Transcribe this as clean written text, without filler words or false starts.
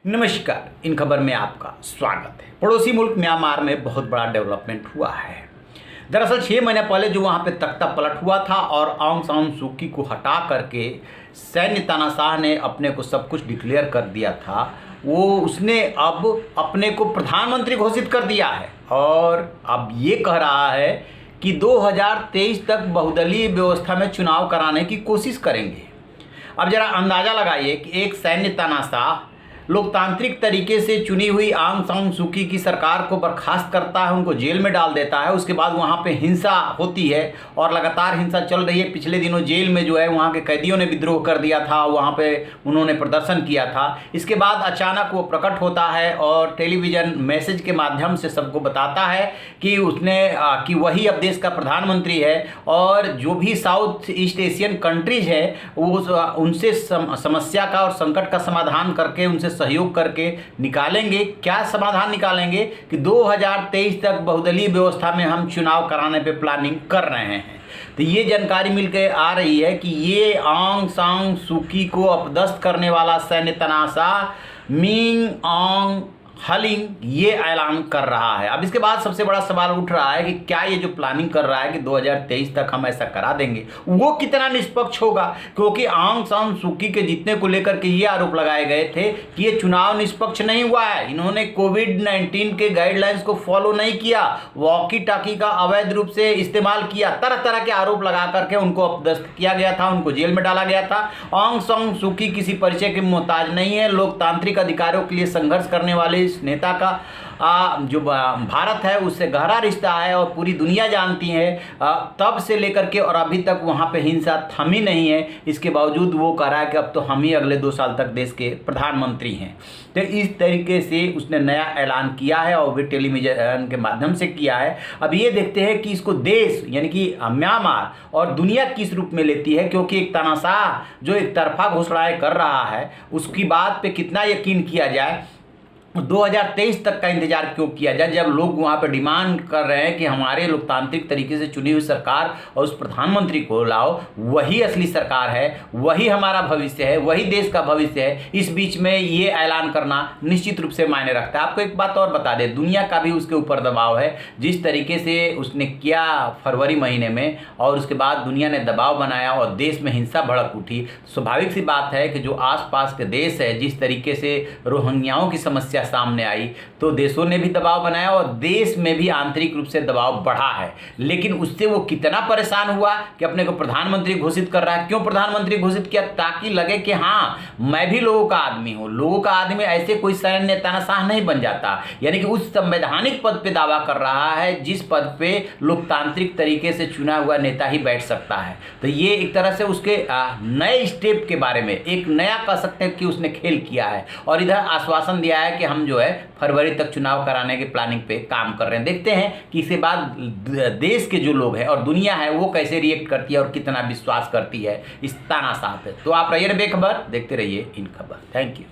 नमस्कार, इन खबर में आपका स्वागत है। पड़ोसी मुल्क म्यांमार में बहुत बड़ा डेवलपमेंट हुआ है। दरअसल 6 महीने पहले जो वहाँ पे तख्ता पलट हुआ था और आंग सान सू की को हटा करके सैन्य तानाशाह ने अपने को सब कुछ डिक्लेयर कर दिया था, उसने अब अपने को प्रधानमंत्री घोषित कर दिया है और अब ये कह रहा है कि 2023 तक बहुदलीय व्यवस्था में चुनाव कराने की कोशिश करेंगे। अब जरा अंदाज़ा लगाइए कि एक सैन्य तानाशाह लोकतांत्रिक तरीके से चुनी हुई आंग सान सू की सरकार को बर्खास्त करता है, उनको जेल में डाल देता है। उसके बाद वहाँ पे हिंसा होती है और लगातार हिंसा चल रही है। पिछले दिनों जेल में जो है वहाँ के कैदियों ने विद्रोह कर दिया था, वहाँ पे उन्होंने प्रदर्शन किया था। इसके बाद अचानक वो प्रकट होता है और टेलीविज़न मैसेज के माध्यम से सबको बताता है कि कि वही अब देश का प्रधानमंत्री है और जो भी साउथ ईस्ट एशियन कंट्रीज़ है वो उनसे समस्या का और संकट का समाधान करके उनसे सहयोग करके निकालेंगे। क्या समाधान निकालेंगे कि 2023 तक बहुदलीय व्यवस्था में हम चुनाव कराने पे प्लानिंग कर रहे हैं। तो ये जानकारी मिलकर आ रही है कि ये आंग सान सू की को अपदस्थ करने वाला सैन्य तानाशाह मिन ऑन्ग हलिंग ये ऐलान कर रहा है। अब इसके बाद सबसे बड़ा सवाल उठ रहा है कि क्या ये जो प्लानिंग कर रहा है कि 2023 तक हम ऐसा करा देंगे, वो कितना निष्पक्ष होगा, क्योंकि आंग सान सू की के जीतने को लेकर के ये आरोप लगाए गए थे कि ये चुनाव निष्पक्ष नहीं हुआ है, इन्होंने कोविड-19 के गाइडलाइंस को फॉलो नहीं किया, वॉकी टाकी का अवैध रूप से इस्तेमाल किया, तरह तरह के आरोप लगा करके उनको अपदस्थ किया गया था, उनको जेल में डाला गया था। आंग सान सू की किसी परिचय के मोहताज नहीं है, लोकतांत्रिक अधिकारों के लिए संघर्ष करने वाले इस नेता का जो भारत है उससे गहरा रिश्ता है और पूरी दुनिया जानती है। तब से लेकर के और अभी तक वहाँ पे हिंसा थमी नहीं है। इसके बावजूद वो कह रहा है कि अब तो हम ही अगले 2 साल तक देश के प्रधानमंत्री हैं। तो इस तरीके से उसने नया ऐलान किया है और वे टेलीविजन के माध्यम से किया है। अब ये देखते हैं कि इसको देश यानी कि म्यांमार और दुनिया किस रूप में लेती है, क्योंकि एक तानाशाह जो एक तरफा घोषणाएं कर रहा है उसकी बात पे कितना यकीन किया जाए। 2023 तक का इंतजार क्यों किया जाए, जब लोग वहाँ पे डिमांड कर रहे हैं कि हमारे लोकतांत्रिक तरीके से चुनी हुई सरकार और उस प्रधानमंत्री को लाओ, वही असली सरकार है, वही हमारा भविष्य है, वही देश का भविष्य है। इस बीच में ये ऐलान करना निश्चित रूप से मायने रखता है। आपको एक बात और बता दें, दुनिया का भी उसके ऊपर दबाव है। जिस तरीके से उसने किया फरवरी महीने में और उसके बाद दुनिया ने दबाव बनाया और देश में हिंसा भड़क उठी, स्वाभाविक सी बात है कि जो आसपास के देश है, जिस तरीके से रोहिंग्याओं की समस्या सामने आई तो देशों ने भी दबाव बनाया और देश में भी आंतरिक रूप से दबाव बढ़ा है। लेकिन उससे वो कितना परेशान हुआ कि अपने को प्रधानमंत्री घोषित कर रहा है। क्यों प्रधानमंत्री घोषित किया? ताकि लगे कि हाँ मैं भी लोगों का आदमी हूँ। लोगों का आदमी ऐसे कोई सैन्य तानाशाह नहीं बन जाता, यानी कि उस संवैधानिक पद पे दावा कर रहा है जिस पद पे लोकतांत्रिक तरीके से चुना हुआ नेता ही बैठ सकता है। तो ये एक तरह से उसके नए स्टेप के बारे में एक नया कह सकते हैं कि उसने खेल किया है और इधर आश्वासन दिया है कि हम जो है फरवरी तक चुनाव कराने की प्लानिंग पे काम कर रहे हैं। देखते हैं कि इसके बाद देश के जो लोग हैं और दुनिया है वो कैसे रिएक्ट करती है और कितना विश्वास करती है इस तानाशाह पे। तो आप रहिए बेखबर, देखते रहिए इन खबर। Thank you.